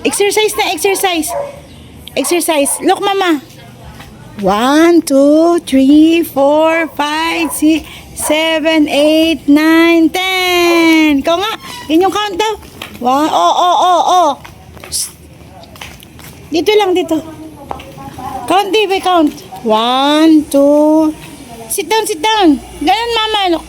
Exercise na, exercise. Exercise. Look, mama. 1, 2, 3, 4, 5, 6, 7, 8, 9, 10. Ikaw nga. Yun yung count daw. 1, oh. Dito lang, dito. Count, baby, count. 1, 2. Sit down, sit down. Ganun, mama. Look.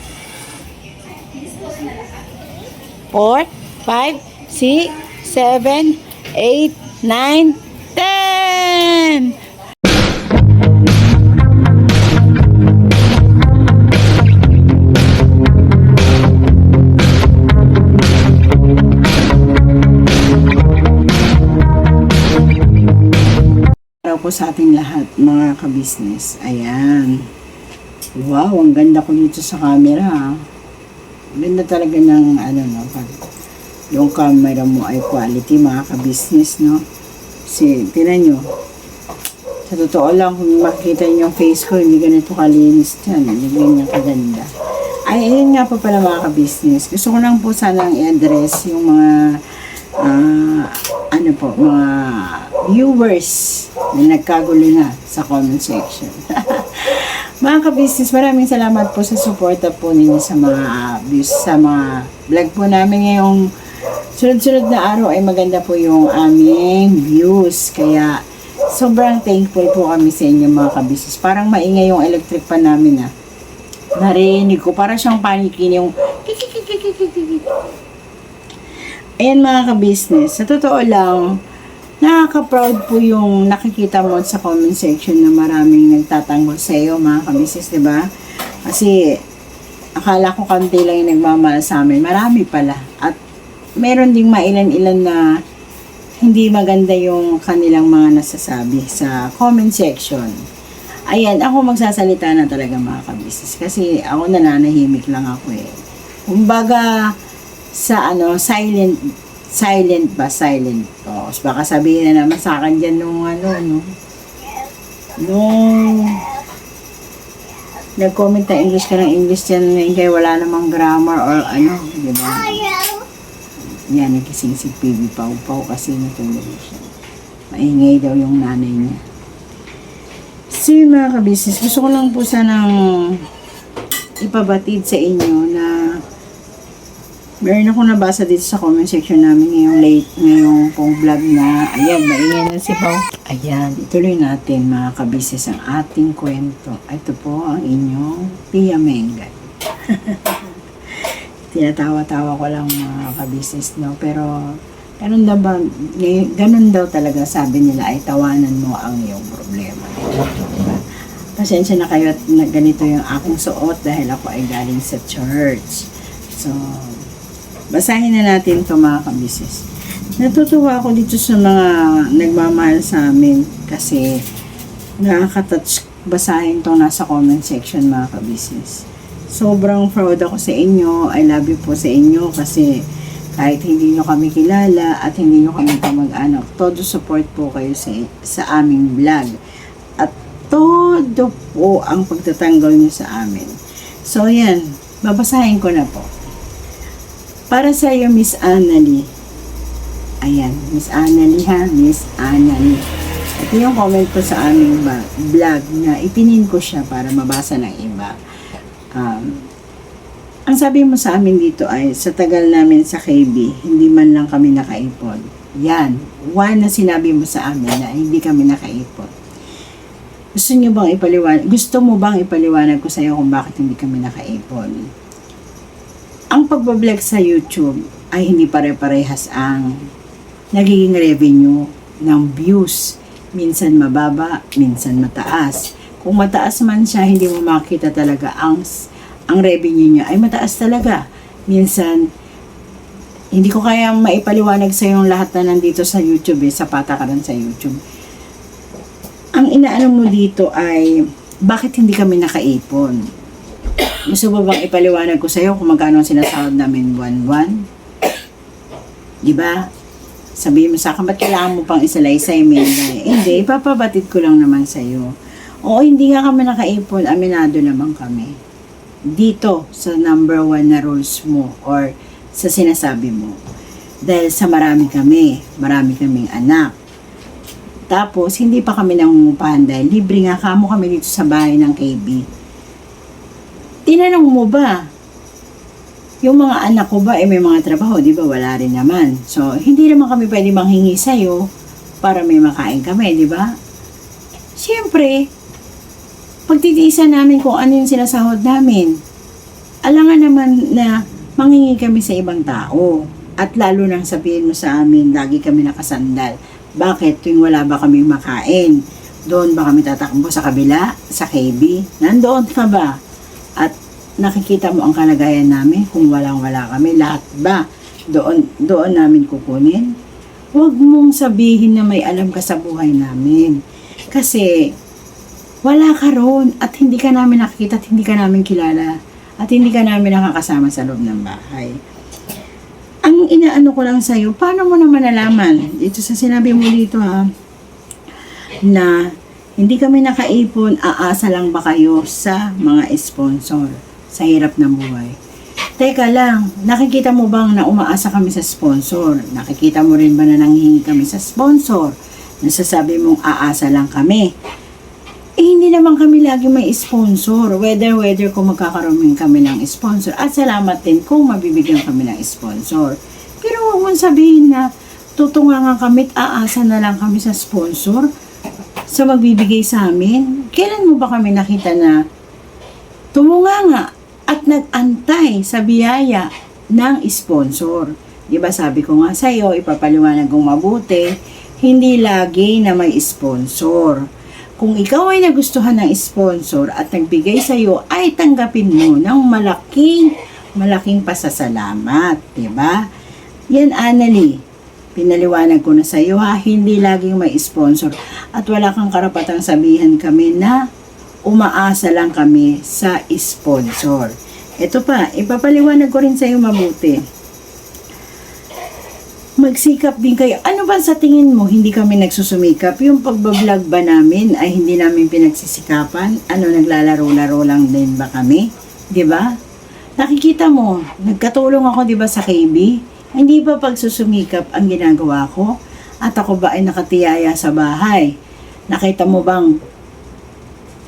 4, 5, 6, 7, 8, 9, 10. Araw po sa ating lahat, mga kabisnes. Ayan. Wow, ang ganda ko dito sa camera. Ganda talaga ng pag yung camera mo ay quality, mga ka-business, no? Kasi, tinan nyo, sa totoo lang, kung makikita nyo yung face ko, hindi ganito kalinis dyan, hindi ganyan kaganda. Ay, ayun nga po pala, mga ka-business. Gusto ko lang po sanang i-address yung mga mga viewers na nagkagulo na sa comment section. Mga ka-business, maraming salamat po sa suporta po ninyo sa mga views, sa mga vlog po namin ngayong sunod-sunod na araw ay maganda po yung aming views. Kaya sobrang thankful po kami sa inyo, mga ka-business. Parang maingay yung electric pan namin narinig ko. Parang siyang panikin yung ayan, mga ka-business. Sa totoo lang, nakaka-proud po yung nakikita mo sa comment section na maraming nagtatanggol sa iyo, mga ka-business, diba? Kasi akala ko kanti lang yung nagmamahal sa amin. Marami pala. At meron ding mailan-ilan na hindi maganda yung kanilang mga nasasabi sa comment section. Ayan, ako magsasalita na talaga, mga ka-business. Kasi ako nananahimik lang ako eh. Kumbaga, sa silent ba? Silent. O, baka sabihin na naman sa akin dyan nung nag-comment na English ka ng English dyan na kaya wala namang grammar or diba? Yan, nagising si PB Pau kasi natulog siya. Maingay daw yung nanay niya. So, mga ka-business, gusto ko lang po sanang ipabatid sa inyo na meron ako nabasa dito sa comment section namin ngayong pong vlog na, ayan, maingay na si Pau. Ayan, ituloy natin, mga kabisnes, ang ating kwento. Ito po ang inyong Pia Mengay. Tinatawa-tawa ko lang, mga kabisnes, no? Pero, ganun daw talaga, sabi nila, ay tawanan mo ang iyong problema. Diba? Pasensya na kayo at ganito yung aking suot dahil ako ay galing sa church. So, basahin na natin ito, mga kabisnes. Natutuwa ako dito sa mga nagmamahal sa amin kasi nakaka-touch basahin itong nasa comment section, mga kabisnes. Sobrang proud ako sa inyo. I love you po sa inyo kasi kahit hindi nyo kami kilala at hindi nyo kami kamag-anak, todo support po kayo sa aming vlog. At todo po ang pagtatanggol nyo sa amin. So, yan. Babasahin ko na po. Para sa iyo, Miss Annalie. Ayan, Miss Annalie ha, Miss Annalie. Ito yung comment ko sa aming vlog na ipinin ko siya para mabasa ng iba. Ang sabi mo sa amin dito ay, sa tagal namin sa KB, hindi man lang kami nakaipon. Yan, one na sinabi mo sa amin na hindi kami nakaipon. Gusto mo bang ipaliwanag ko sa iyo kung bakit hindi kami nakaipon? Ang pagbablog sa YouTube ay hindi pare-parehas ang nagiging revenue ng views. Minsan mababa, minsan mataas. Kung mataas man siya, hindi mo makita talaga ang revenue niya ay mataas talaga. Minsan, hindi ko kaya maipaliwanag sa yung lahat na nandito sa YouTube sa patakaran sa YouTube. Ang inaano mo dito ay, bakit hindi kami nakaipon? Gusto mo bang ipaliwanag ko sa'yo kung magkano ang sinasahod namin buwan-buwan? Diba? Sabihin mo sa akin, ba't kailangan mo pang isalaysay, Mengay? Hindi, ipapabatid ko lang naman sa'yo. Oo, hindi nga kami nakaipon, aminado naman kami. Dito, sa number 1 na rules mo or sa sinasabi mo. Dahil sa marami kaming anak. Tapos, hindi pa kami nangungupahan dahil libre nga kamo kami dito sa bahay ng KB. Tinanong mo ba, yung mga anak ko ba, may mga trabaho, di ba? Wala rin naman. So, hindi naman kami pwede manghingi sa'yo para may makain kami, di ba? Siyempre, pagtitiisan namin kung ano yung sinasahod namin. Alangan naman na manghingi kami sa ibang tao. At lalo nang sabihin mo sa amin, lagi kami nakasandal. Bakit? Tuwing wala ba kaming makain? Doon ba kami tatakbo sa kabila? Sa KB? Nandoon ka ba? At nakikita mo ang kalagayan namin kung walang-wala kami. Lahat ba? Doon namin kukunin? Huwag mong sabihin na may alam ka sa buhay namin. Kasi wala ka ron at hindi ka namin nakikita at hindi ka namin kilala at hindi ka namin nakakasama sa loob ng bahay. Ang inaano ko lang sa'yo, paano mo naman nalaman? Ito sa sinabi mo dito na hindi kami nakaipon, aasa lang ba kayo sa mga sponsor sa hirap ng buhay? Teka lang, nakikita mo bang na umaasa kami sa sponsor? Nakikita mo rin ba na nanghihingi kami sa sponsor? Nasasabi mong aasa lang kami. Hindi naman kami lagi may sponsor. Whether kung magkakaroon kami ng sponsor. At salamat din kung mabibigyan kami ng sponsor. Pero huwag mong sabihin na tutungangan kami at aasa na lang kami sa sponsor sa magbibigay sa amin. Kailan mo ba kami nakita na tumunganga at nag-antay sa biyaya ng sponsor? Diba sabi ko nga sa'yo, ipapaliwanag kong mabuti, hindi lagi na may sponsor. Kung ikaw ay nagustuhan ng sponsor at nagbigay sa iyo, ay tanggapin mo ng malaking pasasalamat, 'di ba? Yan, Annalie. Pinaliwanag ko na sa iyo hindi laging may sponsor at wala kang karapatang sabihan kami na umaasa lang kami sa sponsor. Ito pa, ipapaliwanag ko rin sa iyo mabuti. Magsikap din kayo. Ano ba sa tingin mo, hindi kami nagsusumikap? Yung pagbablog ba namin ay hindi namin pinagsisikapan? Ano, naglalaro-laro lang din ba kami? 'Di ba? Nakikita mo, nagkatulong ako 'di ba sa KB? Hindi ba pagsusumikap ang ginagawa ko? At ako ba ay nakatiyaya sa bahay? Nakita mo bang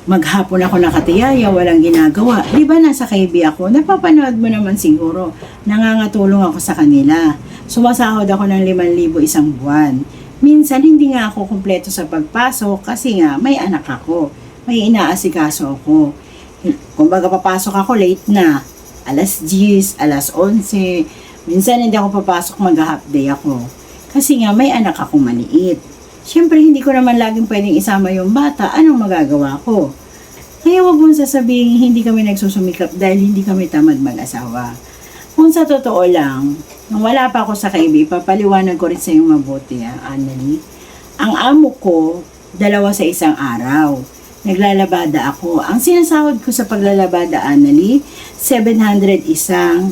maghapon ako nakatiyaya, walang ginagawa? Di ba nasa KB ako? Napapanood mo naman siguro. Nangangatulong ako sa kanila. Sumasahod ako ng 5,000 isang buwan. Minsan hindi nga ako kumpleto sa pagpasok kasi nga may anak ako. May inaasikaso ako. Kung baga papasok ako late na. Alas 10, alas 11. Minsan hindi ako papasok, mag-half day ako. Kasi nga may anak akong maliit. Siyempre hindi ko naman laging pwedeng isama yung bata. Anong magagawa ko? Kaya wag mong sasabihin hindi kami nagsusumikap dahil hindi kami tamad mag-asawa. Kung sa totoo lang, nung wala pa ako sa KB, papaliwanag ko rin sa iyo mabuti, Annalie. Ang amo ko, 2 sa isang araw. Naglalabada ako. Ang sinasahod ko sa paglalabada, Annalie, 700 isang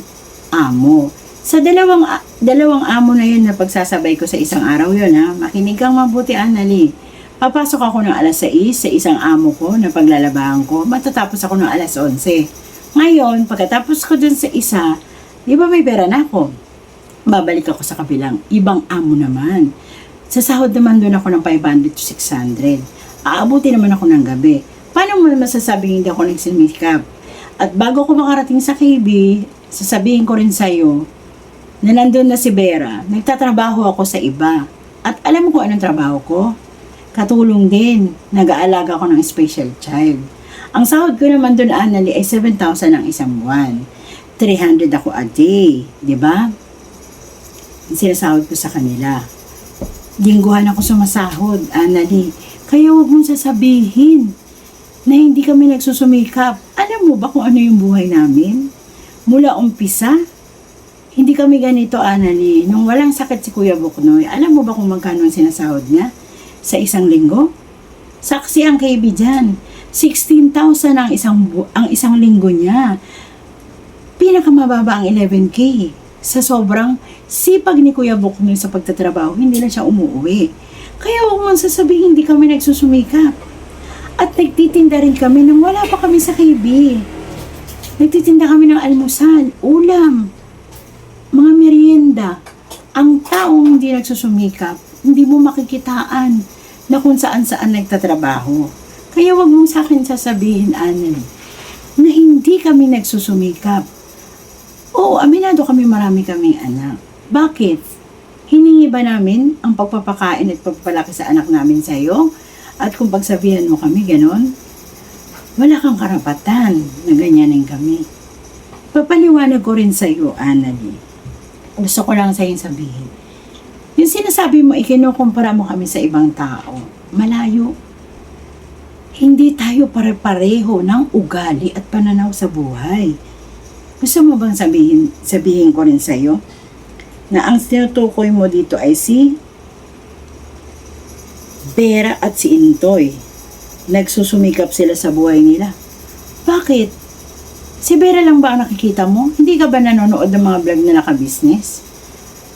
amo. Sa dalawang amo na yun na pagsasabay ko sa isang araw yun, makinig kang mabuti, Annalie. Papasok ako ng alas 6 sa isang amo ko na paglalabahan ko. Matatapos ako ng alas 11. Ngayon, pagkatapos ko dun sa isa, di ba may pera na ako? Babalik ako sa kabilang. Ibang amo naman. Sa sahod naman dun ako ng 500 to 600. Aabuti naman ako ng gabi. Paano mo masasabing hindi ako nagsimikap? At bago ko makarating sa KB, sasabihin ko rin sa'yo, na nandun na si Vera, nagtatrabaho ako sa iba. At alam mo kung anong trabaho ko? Katulong din. Nag-aalaga ako ng special child. Ang sahod ko naman dun, Annalie, ay 7,000 ang isang buwan. 300 ako a day. Diba? Sinasahod ko sa kanila. Lingguhan ako sumasahod, Annalie. Kaya huwag mong sasabihin na hindi kami nagsusumikap. Alam mo ba kung ano yung buhay namin? Mula umpisa, hindi kami ganito, Annalie. Nung walang sakit si Kuya Buknoy, alam mo ba kung magkano ang sinasahod niya sa isang linggo? Saksi ang KB dyan. 16,000 ang isang linggo niya. Pinakamababa ang 11K. Sa sobrang sipag ni Kuya Buknoy sa pagtatrabaho, hindi na siya umuwi. Kaya huwag mong sasabihin hindi kami nagsusumikap. At nagtitinda rin kami nung wala pa kami sa KB. Nagtitinda kami ng almusal, ulam, mga merienda. Ang taong hindi nagsusumikap, hindi mo makikitaan na kung saan-saan nagtatrabaho. Kaya wag mong sa akin sasabihin, Anel, na hindi kami nagsusumikap. Oo, aminado kami, marami kaming anak. Bakit? Hiningi ba namin ang pagpapakain at pagpapalaki sa anak namin sa iyo? At kung pagsabihan mo kami ganon, wala kang karapatan na ganyanin kami. Papaliwanag ko rin sa iyo, Annalie. Gusto ko lang sa iyo sabihin. Yung sinasabi mo, ikinukumpara mo kami sa ibang tao. Malayo. Hindi tayo pare-pareho ng ugali at pananaw sa buhay. Gusto mo bang sabihin ko rin sa iyo na ang tinutukoy mo dito ay si Vera at si Intoy. Nagsusumikap sila sa buhay nila. Bakit? Si Vera lang ba ang nakikita mo? Hindi ka ba nanonood ng mga vlog na naka-business?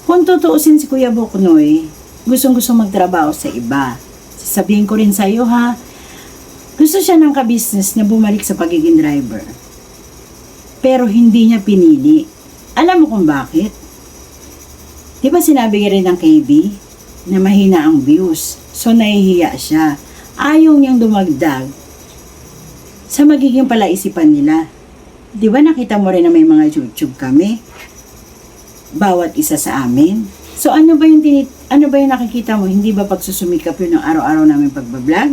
Kung tutuusin si Kuya Buknoy, gustong-gusto magtrabaho sa iba. Sasabihin ko rin sa iyo ha, gusto siya ng ka-business na bumalik sa pagiging driver. Pero hindi niya pinili. Alam mo kung bakit? Di ba sinabi rin ng KB na mahina ang views? So nahihiya siya. Ayaw niyang dumagdag sa magiging palaisipan nila. Di ba nakita mo rin na may mga YouTube kami? Bawat isa sa amin. So ano ba yung nakikita mo? Hindi ba pagsusumikap yun ng araw-araw namin pagbablog?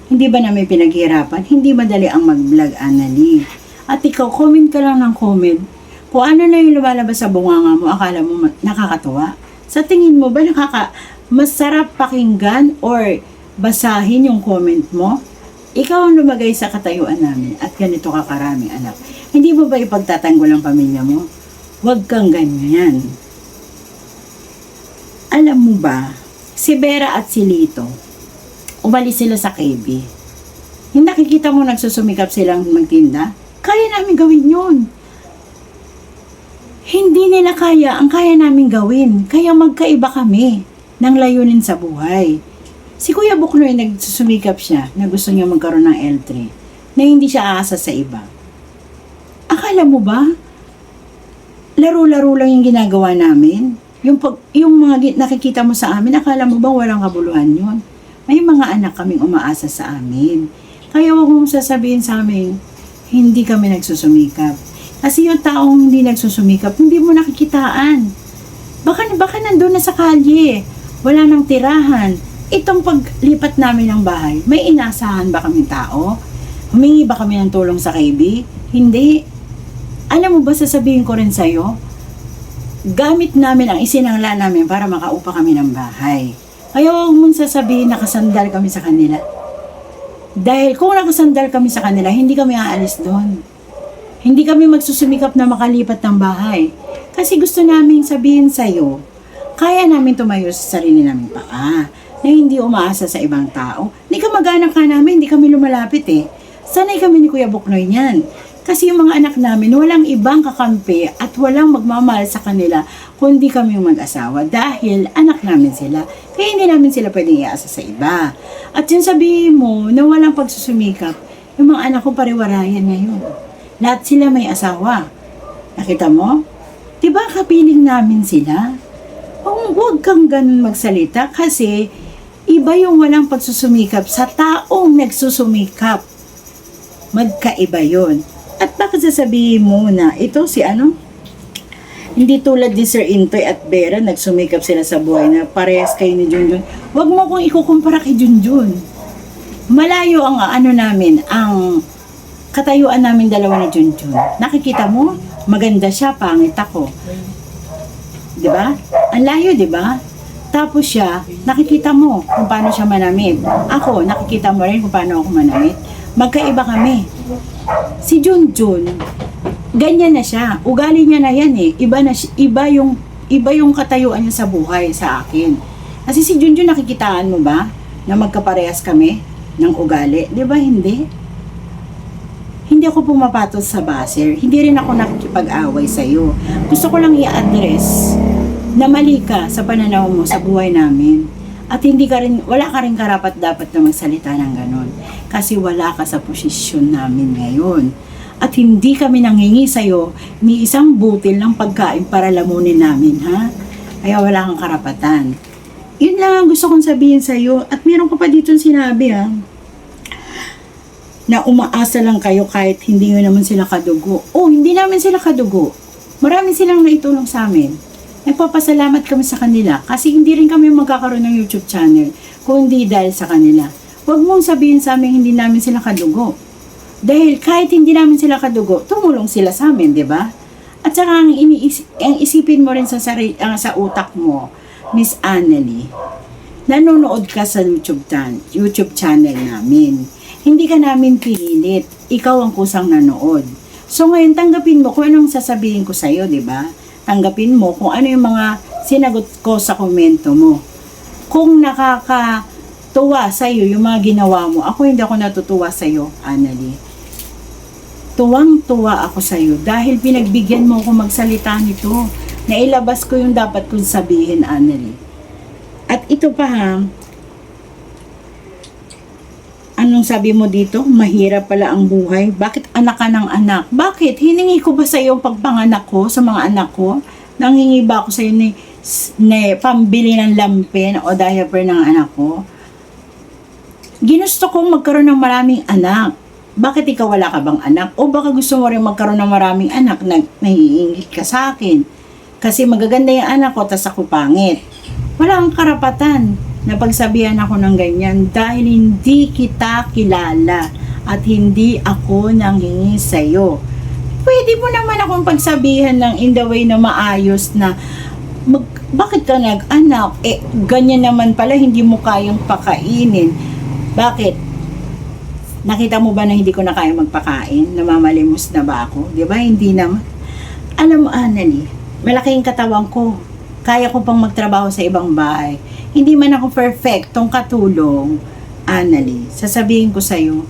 Hindi ba namin pinaghirapan? Hindi madali ang mag-vlog, Annalie. At ikaw, comment ka lang ng comment. Kung ano na yung lumalabas sa bunganga mo, akala mo nakakatuwa. Sa tingin mo ba masarap pakinggan or basahin yung comment mo? Ikaw ang lumagay sa katayuan namin at ganito ka karaming anak. Hindi mo ba ipagtatanggol ang pamilya mo? Huwag kang ganyan. Alam mo ba, si Vera at si Lito, umalis sila sa KB. Hindi nakikita mo nagsusumikap silang magtinda? Kaya namin gawin yun. Hindi nila kaya ang kaya namin gawin. Kaya magkaiba kami ng layunin sa buhay. Si Kuya Buknoy nagsusumikap siya na gusto niya magkaroon ng L3 na hindi siya aasa sa iba. Akala mo ba? Laro-laro lang yung ginagawa namin. Yung mga nakikita mo sa amin, akala mo ba walang kabuluhan yun? May mga anak kaming umaasa sa amin. Kaya huwag mong sasabihin sa amin, hindi kami nagsusumikap. Kasi yung taong hindi nagsusumikap, hindi mo nakikitaan. Baka nandun na sa kalye. Wala nang tirahan. Itong paglipat namin ng bahay, may inasahan ba kaming tao? Humingi ba kami ng tulong sa KB? Hindi. Alam mo ba, sasabihin ko rin sa'yo, gamit namin ang isinangla namin para makaupa kami ng bahay. Kaya huwag mong sasabihin nakasandal kami sa kanila. Dahil kung nakasandal kami sa kanila, hindi kami aalis doon. Hindi kami magsusumikap na makalipat ng bahay. Kasi gusto namin sabihin sa'yo, kaya namin tumayo sa sarili namin paa, na hindi umaasa sa ibang tao. Hindi ka mag-anak ka namin, hindi kami lumalapit eh. Sanay kami ni Kuya Buknoy niyan. Kasi yung mga anak namin, walang ibang kakampi at walang magmamahal sa kanila kundi kami yung mag-asawa dahil anak namin sila. Kaya hindi namin sila pwedeng iasa sa iba. At yung sabihin mo na walang pagsusumikap, yung mga anak ko pariwarayan ngayon. Lahat sila may asawa. Nakita mo? Diba kapiling namin sila? Huwag kang ganun magsalita kasi iba yung walang pagsusumikap sa taong nagsusumikap. Magkaiba yun. At bakit sasabihin mo na ito si ano? Hindi tulad ni Sir Intoy at Vera, nagsumikap sila sa buhay na parehas kayo ni Junjun. Huwag mo kong ikukumpara kay Junjun. Malayo ang namin, ang katayuan namin dalawa ni Junjun. Nakikita mo? Maganda siya, pangit ako. Diba? Ang layo, diba? Tapos siya, nakikita mo kung paano siya manamit. Ako, nakikita mo rin kung paano ako manamit. Magkaiba kami. Si Junjun, ganyan na siya. Ugali niya na yan eh. Iba yung katayuan niya sa buhay sa akin. Kasi si Junjun, nakikitaan mo ba na magkaparehas kami ng ugali? Di ba hindi? Hindi ako pumapatos sa baser. Hindi rin ako nakikipag-away sa'yo. Gusto ko lang i-address na mali ka sa pananaw mo sa buhay namin. At wala ka rin karapat dapat na magsalita ng ganon. Kasi wala ka sa posisyon namin ngayon. At hindi kami nangingi sa'yo ni isang butil ng pagkain para lamunin namin, ha? Kaya wala kang karapatan. Yun lang ang gusto kong sabihin sa'yo. At meron ka pa dito sinabi na umaasa lang kayo kahit hindi nyo naman sila kadugo. Oh, hindi namin sila kadugo. Marami silang naitulong sa amin. Nagpapasalamat kami sa kanila kasi hindi rin kami magkakaroon ng YouTube channel kung hindi dahil sa kanila. Huwag mong sabihin sa amin hindi namin sila kadugo. Dahil kahit hindi namin sila kadugo, tumulong sila sa amin, di ba? At saka ang isipin mo rin sa utak mo, Miss Annalie, nanonood ka sa YouTube channel namin. Hindi ka namin pinilit. Ikaw ang kusang nanood. So ngayon, tanggapin mo kung anong sasabihin ko sa'yo, di ba? Tanggapin mo kung ano yung mga sinagot ko sa komento mo. Kung nakakatuwa sa'yo yung mga ginawa mo, ako hindi ako natutuwa sa'yo, Annalie. Tuwang-tuwa ako sa'yo dahil pinagbigyan mo ako magsalita nito. Nailabas ko yung dapat kong sabihin, Annalie. At ito pa anong sabi mo dito? Mahirap pala ang buhay. Bakit anak ka ng anak? Bakit? Hiningi ko ba sa iyo pagpanganak ko sa mga anak ko? Nanghingi ba ako sa iyo ni pambili ng lampin o diaper ng anak ko? Ginusto kong magkaroon ng maraming anak. Bakit ikaw wala ka bang anak? O baka gusto mo rin magkaroon ng maraming anak na naiingit ka sa akin? Kasi magaganda yung anak ko, tas ako pangit. Wala kang karapatan na pagsabihan ako ng ganyan dahil hindi kita kilala at hindi ako nanghingi sa'yo. Pwede mo naman akong pagsabihan ng in the way na maayos na bakit ka nag-anak? Ganyan naman pala, hindi mo kayang pakainin. Bakit? Nakita mo ba na hindi ko na kaya magpakain? Namamalimos na ba ako? Di ba? Hindi naman. Alam mo, Annalie, malaking katawan ko. Kaya ko pang magtrabaho sa ibang bahay. Hindi man ako perfectong katulong, Annalie. Sasabihin ko sa'yo,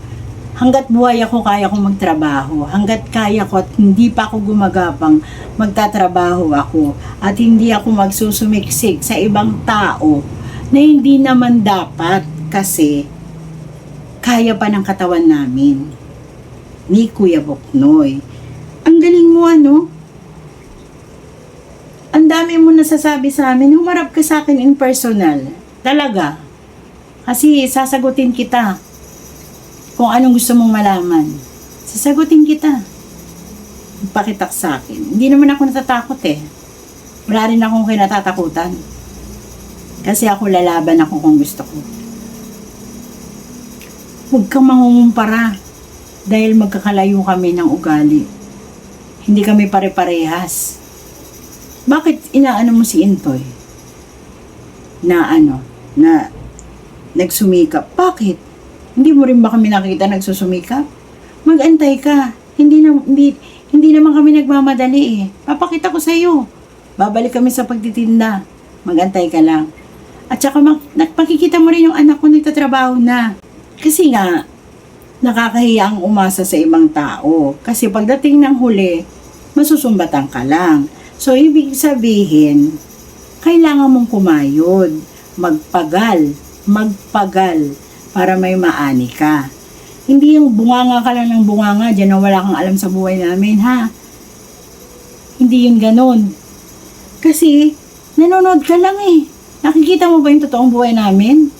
hanggat buhay ako, kaya kong magtrabaho. Hanggat kaya ko at hindi pa ako gumagapang, magtatrabaho ako. At hindi ako magsusumiksik sa ibang tao na hindi naman dapat kasi kaya pa ng katawan namin ni Kuya Boknoy. Ang galing mo, ang dami mo nasasabi sa amin. Humarap ka sa akin in personal. Talaga. Kasi sasagutin kita kung anong gusto mong malaman. Sasagutin kita. Pakitak sa akin. Hindi naman ako natatakot Wala rin akong kinatatakutan. Kasi ako lalaban ako kung gusto ko. Huwag kang mangungumpara dahil magkakalayo kami ng ugali. Hindi kami pare-parehas. Bakit inaano mo si Intoy? Na nagsumikap. Bakit? Hindi mo rin ba kami nakita nagsusumikap? Mag-antay ka. Hindi naman kami nagmamadali Papakita ko sa iyo. Babalik kami sa pagtitinda. Mag-antay ka lang. At saka makikita mo rin yung anak ko nagtatrabaho na. Kasi nga, nakakahiya ang umasa sa ibang tao. Kasi pagdating ng huli, masusumbatan ka lang. So, ibig sabihin, kailangan mong kumayod, magpagal, para may maani ka. Hindi yung bunganga ka lang ng bunganga, dyan na wala kang alam sa buhay namin, ha? Hindi yun ganun. Kasi, nanonood ka lang Nakikita mo ba yung totoong buhay namin?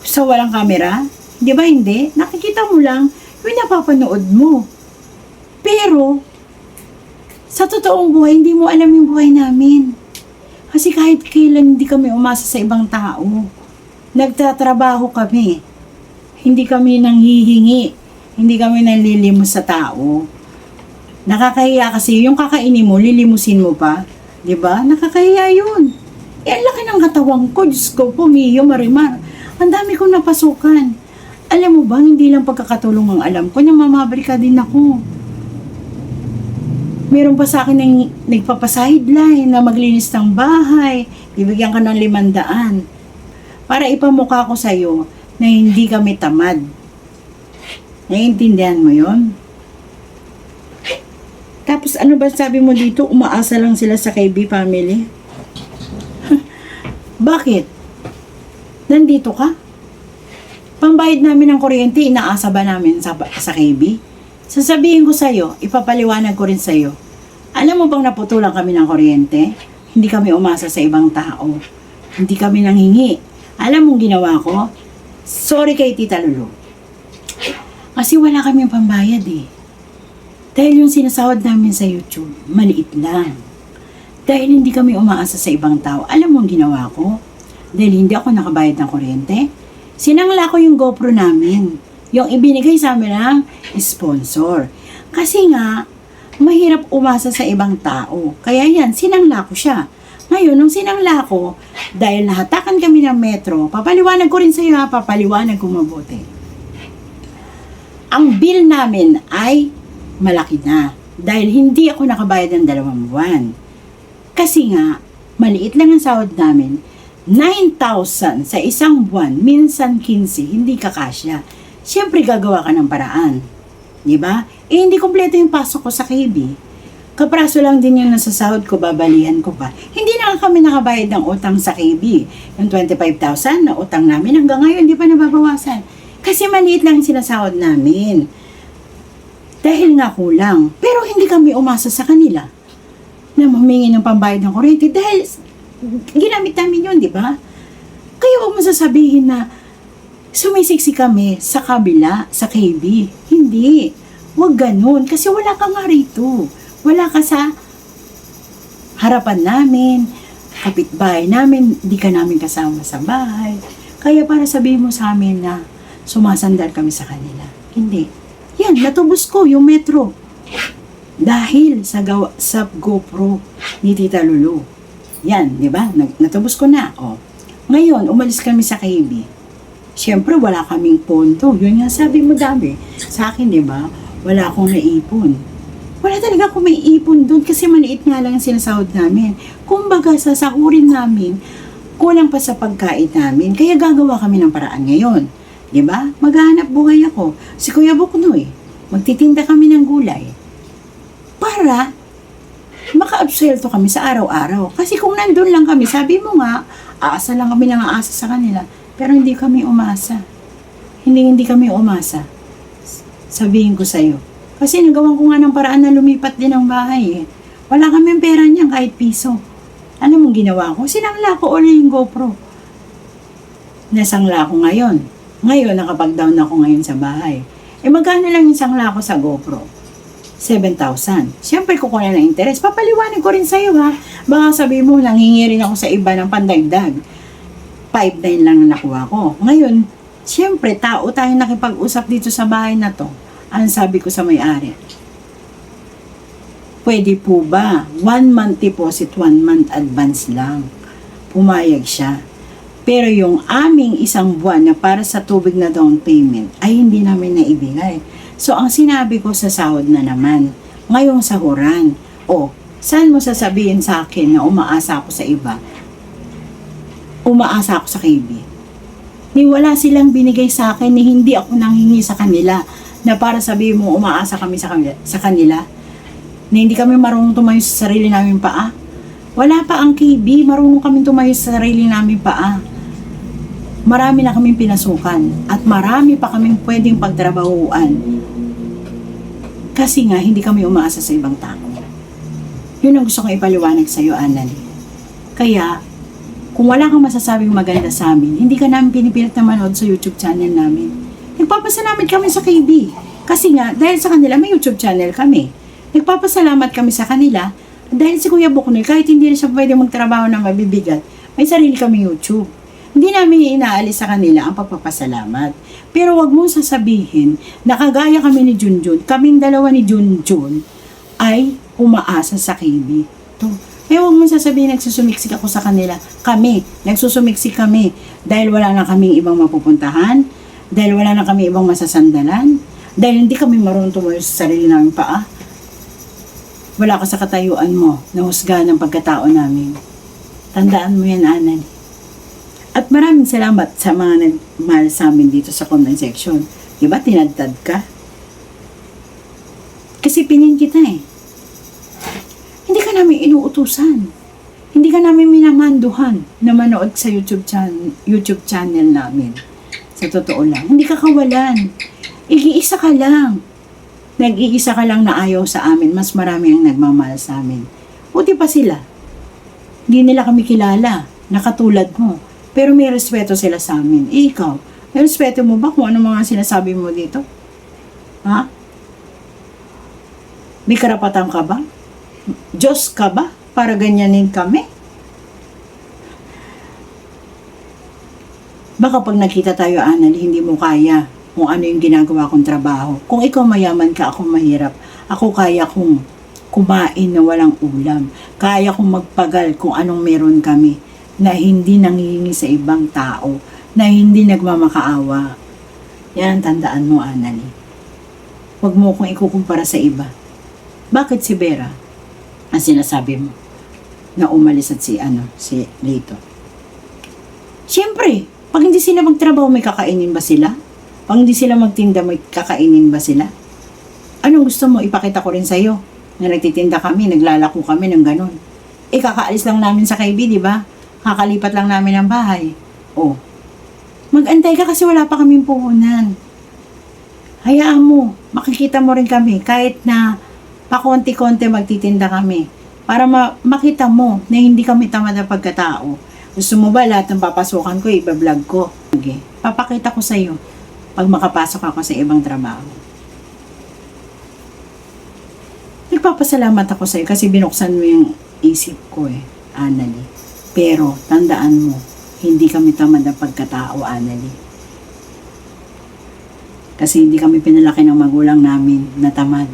Sa walang kamera? Di ba hindi? Nakikita mo lang, yung napapanood mo. Pero, sa totoong buhay, hindi mo alam yung buhay namin. Kasi kahit kailan hindi kami umasa sa ibang tao. Nagtatrabaho kami. Hindi kami nanghihingi. Hindi kami nanlilimos sa tao. Nakakahiya kasi yung kakainin mo, lilimusin mo pa. Di ba? Nakakahiya yun. Ang laki ng katawang ko. Diyos ko, Pumiyo, Marimar. Ang dami kong napasukan. Alam mo ba, hindi lang pagkakatulong ang alam ko, namamabrika din ako. Meron pa sa akin ng nagpapasideline na maglinis ng bahay, bibigyan ka ng 500. Para ipamukha ko sa'yo na hindi kami tamad. Naiintindihan mo yon? Tapos ano ba sabi mo dito? Umaasa lang sila sa KB family? Bakit? Nandito ka? Pambayad namin ng kuryente, inaasa ba namin sa KB? Sasabihin ko sa'yo, ipapaliwanag ko rin sa'yo. Alam mo bang naputulan kami ng kuryente? Hindi kami umasa sa ibang tao. Hindi kami nanghingi. Alam mong ginawa ko? Sorry kay Tita Lulu. Kasi wala kaming pambayad eh. Dahil yung sinasahod namin sa YouTube, maliit lang. Dahil hindi kami umaasa sa ibang tao. Alam mong ginawa ko? Dahil hindi ako nakabayad ng kuryente. Sinangla ko yung GoPro namin. Yung ibinigay sa amin ng sponsor. Kasi nga, mahirap umasa sa ibang tao. Kaya yan, sinangla ko siya. Ngayon, nung sinangla ko, dahil nahatakan kami ng metro, papaliwanag ko rin sa iyo ha, papaliwanag ko mabuti. Ang bill namin ay malaki na. Dahil hindi ako nakabayad ng 2 buwan. Kasi nga, maliit lang ang sahod namin. 9,000 sa isang buwan, minsan 15, hindi kakasya. Siyempre gagawa ka ng paraan. Diba? Eh, hindi kompleto yung pasok ko sa KB. Kapraso lang din yung nasasahod ko, babalihan ko pa. Hindi na kami nakabayad ng utang sa KB. Yung 25,000 na utang namin, hanggang ngayon hindi pa nababawasan. Kasi maliit lang yung sinasahod namin. Dahil nga kulang. Pero hindi kami umasa sa kanila na humingi ng pambayad ng kuryente dahil ginamit namin yun, di ba? Kaya huwag mo sasabihin na sumisiksik kami sa kabila, sa KB. Hindi. Huwag ganun. Kasi wala ka nga rito. Wala ka sa harapan namin, kapitbahay namin, di ka namin kasama sa bahay. Kaya para sabihin mo sa amin na sumasandal kami sa kanila. Hindi. Yan, natubos ko yung metro. Dahil sa GoPro ni Tita Lulu. Yan, di ba? Natubos ko na. O. Ngayon, umalis kami sa KB. Siyempre, wala kaming ponto. Yun nga sabi mo dami. Sa akin, di ba? Wala akong naipon. Wala talaga akong may ipon doon kasi maliit nga lang ang sinasahod namin. Kumbaga, sasahurin namin, kulang pa sa pagkain namin. Kaya gagawa kami ng paraan ngayon. Di ba? Maghahanap buhay ako. Si Kuya Buknoy, magtitinda kami ng gulay. Para maka-absuelto kami sa araw-araw. Kasi kung nandun lang kami, sabi mo nga, aasa lang kami nang aasa sa kanila. Pero hindi kami umasa. Hindi kami umasa. Sabihin ko sa'yo. Kasi nagawan ko nga ng paraan na lumipat din ang bahay eh. Wala kaming pera niyan kahit piso. Ano mong ginawa ko? Sinangla ko ulit yung GoPro. Nasangla ko ngayon. Ngayon, nakapag-down ako ngayon sa bahay. Eh magkano lang yung sangla ko sa GoPro? 7,000. Siyempre kukuha na ng interest. Papaliwanag ko rin sa'yo ha. Baka sabihin mo, nanghingi rin ako sa iba ng pandagdag. 5,900 lang na nakuha ko. Ngayon, siyempre, tao tayong nakipag-usap dito sa bahay na to. Ang sabi ko sa may-ari, pwede po ba 1 month deposit, 1 month advance lang? Pumayag siya. Pero yung aming 1 buwan na para sa tubig na down payment ay hindi namin naibigay. So ang sinabi ko sa sahod na naman, ngayong sahuran, saan mo sasabihin sa akin na umaasa ako sa iba? Umaasa ako sa KB. Ni wala silang binigay sa akin, ni hindi ako nanghingi sa kanila na para sabihin mo umaasa kami sa kanila na hindi kami marunong tumayo sa sarili namin paa. Wala pa ang KB, marunong kami tumayo sa sarili namin paa. Marami na kaming pinasukan at marami pa kaming pwedeng pagtrabahuan kasi nga hindi kami umaasa sa ibang tao. Yun ang gusto kong ipaliwanag sa iyo, Annalyn. Kaya kung wala kang masasabing maganda sa amin, hindi ka namin pinipilit na manood sa YouTube channel namin. Nagpapasalamat kami sa KB. Kasi nga, dahil sa kanila, may YouTube channel kami. Nagpapasalamat kami sa kanila dahil si Kuya Buknoy, kahit hindi na siya pwede magtrabaho na mabibigat, may sarili kami YouTube. Hindi namin inaalis sa kanila ang pagpapasalamat. Pero wag mong sasabihin na kagaya kami ni Junjun, kaming dalawa ni Junjun ay umaasa sa KB. Huwag mong sasabihin nagsusumiksik ako sa kanila. Kami, nagsusumiksik kami dahil wala na kaming ibang mapupuntahan, dahil wala na kami ibang masasandalan, dahil hindi kami marunong tumayo sa sarili namin paa. Wala ka sa katayuan mo na husgahan ng pagkatao namin. Tandaan mo yan, Annalyn. At maraming salamat sa mga nagmahal sa amin dito sa comment section. Diba, tinadtad ka? Kasi pinin kita eh. Hindi ka namin inuutusan. Hindi ka namin minamanduhan na manood sa YouTube channel namin. Sa totoo lang. Hindi ka kawalan. Igiisa ka lang. Nag-iisa ka lang na ayaw sa amin. Mas marami ang nagmamahal sa amin. Buti pa sila. Hindi nila kami kilala, na katulad mo. Pero may respeto sila sa amin. Eh, ikaw, may respeto mo ba kung ano mga sinasabi mo dito? Ha? May karapatan ka ba? Diyos ka ba? Para ganyanin kami? Baka pag nakita tayo, Anal, hindi mo kaya kung ano yung ginagawa kong trabaho. Kung ikaw mayaman ka, ako mahirap. Ako kaya kong kumain na walang ulam. Kaya kong magpagal kung anong meron kami na hindi nangihingi sa ibang tao, na hindi nagmamakaawa. Yan ang tandaan mo, Anal. Huwag mo kong ikukumpara sa iba. Bakit si Vera ang sinasabi mo na umalis at si Lito? Siyempre, pag hindi sila magtrabaho, may kakainin ba sila? Pag hindi sila magtinda, may kakainin ba sila? Anong gusto mo? Ipakita ko rin sa'yo na nagtitinda kami, naglalako kami ng ganun. Kakaalis lang namin sa KB, di ba? Kakalipat lang namin ng bahay. Mag-antay ka kasi wala pa kaming puhunan. Hayaan mo, makikita mo rin kami kahit na pakonti-konti magtitinda kami para makita mo na hindi kami tamad na pagkatao. Gusto mo ba lahat ng papasukan ko, iba-vlog ko? Okay. Papakita ko sa iyo pag makapasok ako sa ibang trabaho. Nagpapasalamat ako sa iyo kasi binuksan mo yung isip ko Anali. Pero tandaan mo, hindi kami tamad na pagkatao, Anali. Kasi hindi kami pinalaki ng magulang namin na tamad.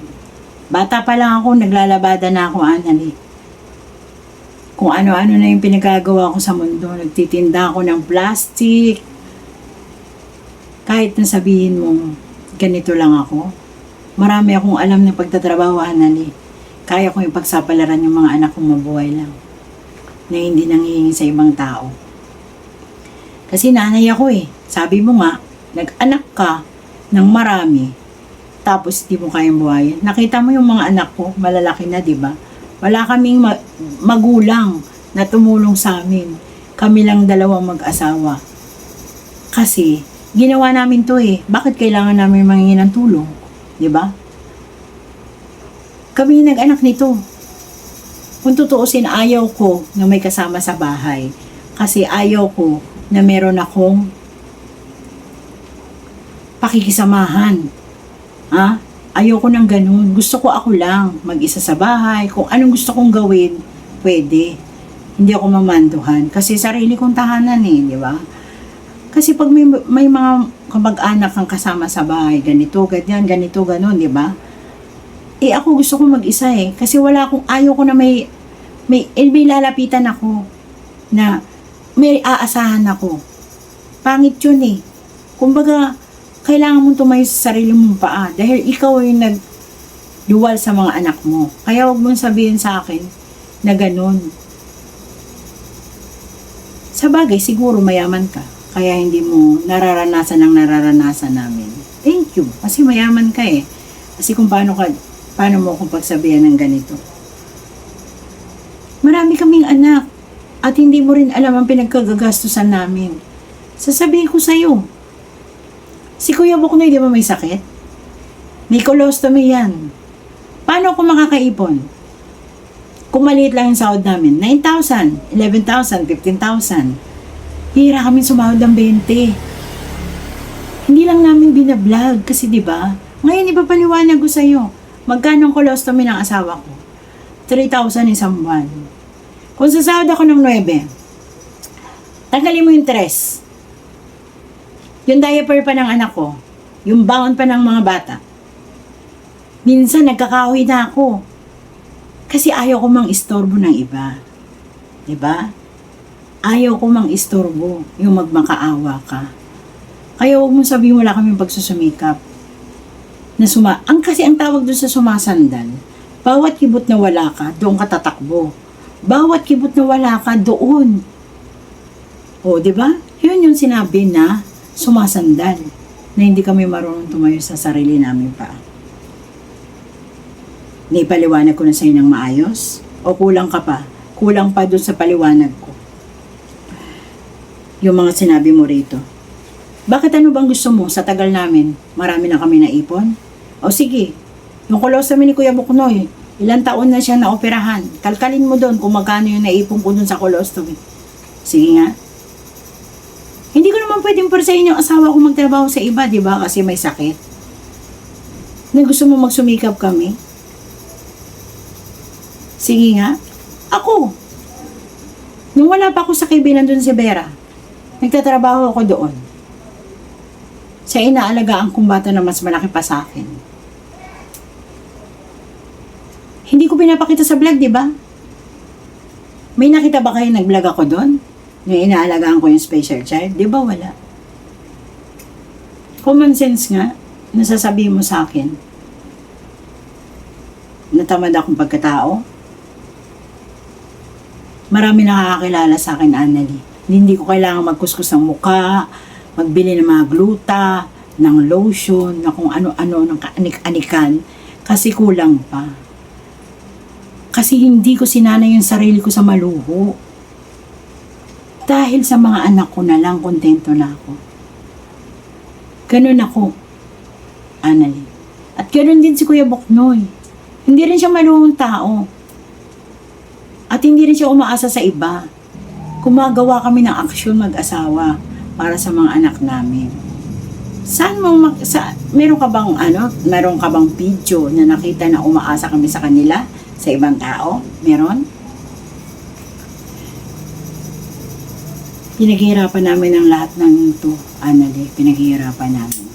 Bata pa lang ako, naglalabada na ako, Anali. Kung ano-ano na yung pinagagawa ko sa mundo. Nagtitinda ako ng plastic. Kahit na sabihin mo, ganito lang ako. Marami akong alam na pagtatrabaho, Anali. Kaya kong ipagsapalaran yung mga anak kong mabuhay lang. Na hindi nanghihingi sa ibang tao. Kasi nanay ako Sabi mo nga, nag-anak ka ng marami. Tapos di mo kayang buhayin. Nakita mo yung mga anak ko, malalaki na, di ba? Wala kaming magulang na tumulong sa amin. Kami lang dalawang mag-asawa. Kasi, ginawa namin to Bakit kailangan namin mangingin ng tulong? Diba? Kami nag-anak nito. Kung tutuusin, ayaw ko na may kasama sa bahay. Kasi ayaw ko na meron akong pakikisamahan. Ayoko ng ganun. Gusto ko ako lang, mag-isa sa bahay. Kung anong gusto kong gawin, pwede. Hindi ako mamanduhan. Kasi sarili kong tahanan di ba? Kasi pag may mga kamag-anak kang kasama sa bahay, ganito, ganyan, ganito, ganun, di ba? Ako gusto kong mag-isa Kasi ayaw ko na may lalapitan ako na may aasahan ako. Pangit yun Kumbaga, kailangan mong tumayo sa sarili mong paa dahil ikaw yung nagduwal sa mga anak mo. Kaya huwag mong sabihin sa akin na ganun. Sa bagay, siguro mayaman ka. Kaya hindi mo nararanasan ang nararanasan namin. Thank you. Kasi mayaman ka Kasi kung paano mo akong pagsabihan ng ganito. Marami kaming anak at hindi mo rin alam ang pinagkagagastusan namin. Sasabihin ko sa'yo, si Kuya Buknoy, di ba may sakit? May colostomy yan. Paano ako makakaipon? Kung maliit lang yung sahod namin, 9,000, 11,000, 15,000. Hira kami sumahod ng 20. Hindi lang namin binablog kasi di ba? Ngayon ipapaliwanag ko sa'yo. Magkano ang colostomy ng asawa ko? 3,000 isang buwan. Kung sasahod ako ng 9, tanggalin mo yung 3. Yung diaper pa ng anak ko, yung baon pa ng mga bata. Minsan nagkakahoy na ako. Kasi ayaw ko mang istorbo ng iba. Diba? Ayaw ko mang istorbo yung magmakaawa ka. Kaya huwag mong sabihin wala kaming pagsusumikap. Kasi ang tawag doon sa sumasandal, bawat kibot na wala ka, doon ka tatakbo. Bawat kibot na wala ka, doon. Diba? Yun yung sinabi na sumasandal, na hindi kami marunong tumayo sa sarili namin pa. Naipaliwanag ko na sa'yo ng maayos? O kulang ka pa? Kulang pa doon sa paliwanag ko. Yung mga sinabi mo rito. Bakit ano bang gusto mo? Sa tagal namin, marami na kami naipon? O sige, yung colostomy ni Kuya Buknoy, Ilang taon na siya naoperahan. Kalkalin mo doon kung magkano yung naipon ko doon sa colostomy. Sige nga. Hindi ko naman pwedeng persahin yung asawa ko magtrabaho sa iba, di ba? Kasi may sakit. Na gusto mo magsumikap kami? Sige nga. Ako. Nung wala pa ako sa kaibigan doon si Vera, nagtatrabaho ako doon. Sa inaalagaan kong bata na mas malaki pa sa akin. Hindi ko pinapakita sa vlog, di ba? May nakita ba kayo nag-vlog ako doon? Yung inaalagaan ko yung special child? Di ba wala? Common sense nga, nasasabi mo sa akin, natamad akong pagkatao. Marami nakakakilala sa akin, Annalie. Hindi ko kailangan magkuskus ng muka, magbili ng mga gluta, ng lotion, na kung ano-ano, ng kaanik-anikan, kasi kulang pa. Kasi hindi ko sinanay yung sarili ko sa maluho. Dahil sa mga anak ko na lang, kontento na ako. Ganun ako, Annalie. At ganun din si Kuya Boknoy. Hindi rin siya maluhong tao. At hindi rin siya umaasa sa iba. Gumagawa kami ng aksyon mag-asawa para sa mga anak namin. Saan mo meron ka bang video na nakita na umaasa kami sa kanila, sa ibang tao? Meron? Pinaghihirapan namin ang lahat ng ito, Annalie. Pinaghihirapan namin.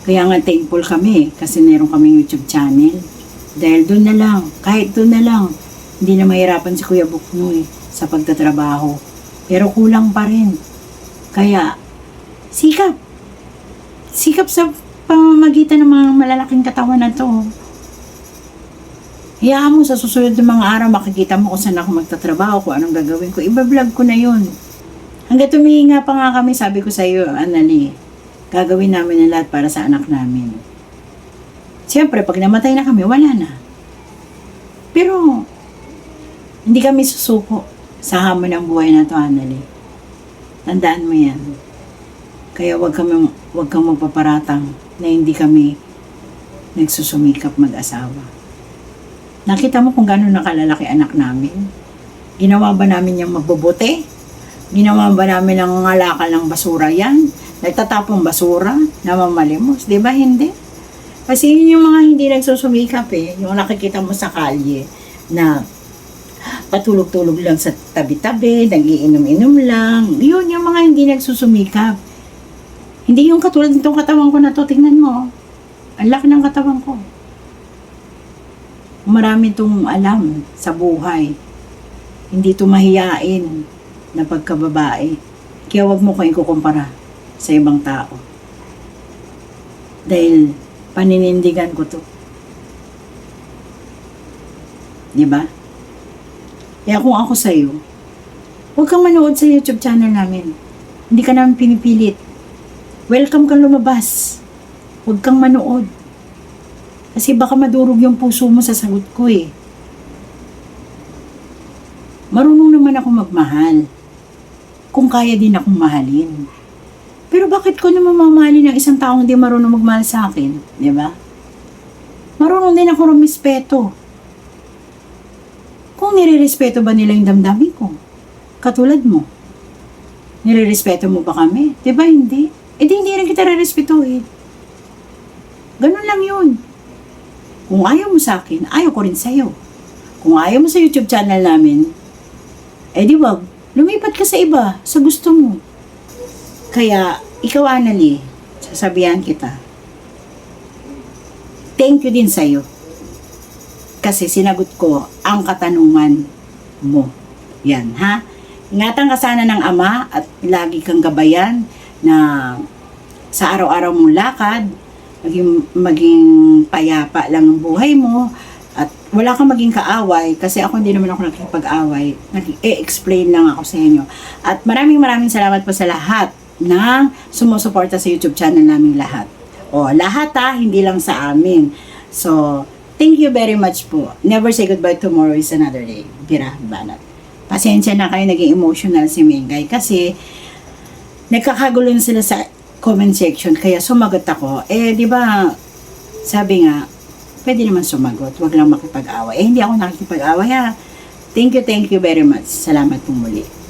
Kaya nga thankful kami kasi meron kaming YouTube channel. Dahil doon na lang, kahit doon na lang, hindi na mahirapan si Kuya Buknoy sa pagtatrabaho. Pero kulang pa rin. Kaya, sikap. Sikap sa pamamagitan ng mga malalaking katawan na to. Hayaan mo sa susunod ng mga araw, makikita mo kung saan ako magtatrabaho, kung anong gagawin ko. Iba-vlog ko na yun. Hanggang tumihinga pa nga kami, sabi ko sa iyo, Annalie, gagawin namin ang lahat para sa anak namin. Siyempre, pag namatay na kami, wala na. Pero, hindi kami susuko sa hamon ng buhay na to, Annalie. Tandaan mo yan. Kaya wag kang magpaparatang na hindi kami nagsusumikap mag-asawa. Nakita mo kung gano'n nakalalaki anak namin? Ginawa ba namin yung magbubuti? Ginawa ba namin ang ngalakal ng basura yan? Nagtatapong basura? Namamalimos? Di ba hindi? Kasi yun yung mga hindi nagsusumikap eh. Yung nakikita mo sa kalye na patulog-tulog lang sa tabi-tabi, nagiinom-inom lang. Yun yung mga hindi nagsusumikap. Hindi yung katulad nitong katawan ko na to. Tingnan mo. Ang laki ng katawan ko. Marami itong alam sa buhay. Hindi ito mahiyain na pagkababae. Kaya wag mo ko ikukumpara sa ibang tao. Dahil paninindigan ko to. Diba? Kaya kung ako sa'yo, huwag kang manood sa YouTube channel namin. Hindi ka namin pinipilit. Welcome kang lumabas. Huwag kang manood. Kasi baka madurog yung puso mo sa sagot ko eh. Marunong naman ako magmahal. Kung kaya din akong mahalin. Pero bakit ko naman mamahalin ng isang taong hindi marunong magmahal sa akin? Di ba? Marunong din ako rumispeto. Kung nire-respeto ba nila yung damdamin ko? Katulad mo. Nire-respeto mo ba kami? Di ba hindi? Eh di hindi rin kita re-respetuhin. Ganun lang yun. Kung ayaw mo sa akin, ayaw ko rin sa'yo. Kung ayaw mo sa YouTube channel namin, eh di wag, lumipat ka sa iba, sa gusto mo. Kaya, ikaw Annalie, sasabihan kita, thank you din sa'yo. Kasi sinagot ko ang katanungan mo. Yan, ha? Ingatan ka sana ng ama at lagi kang gabayan na sa araw-araw mong lakad, maging payapa lang ang buhay mo at wala kang maging kaaway kasi ako hindi naman ako nakikipag-away. Nag-e-explain lang ako sa inyo. At maraming salamat po sa lahat na sumusuporta sa YouTube channel namin lahat. O, lahat ha, hindi lang sa amin. So, thank you very much po. Never say goodbye, tomorrow is another day. Bira, banat. Pasensya na kayo, naging emotional si Mengay kasi nagkakagulo na sila sa comment section, kaya sumagot ako. Eh, di ba, sabi nga, pwede naman sumagot. Huwag lang makipag-away. Hindi ako nakikipag-away ha. Thank you very much. Salamat po muli.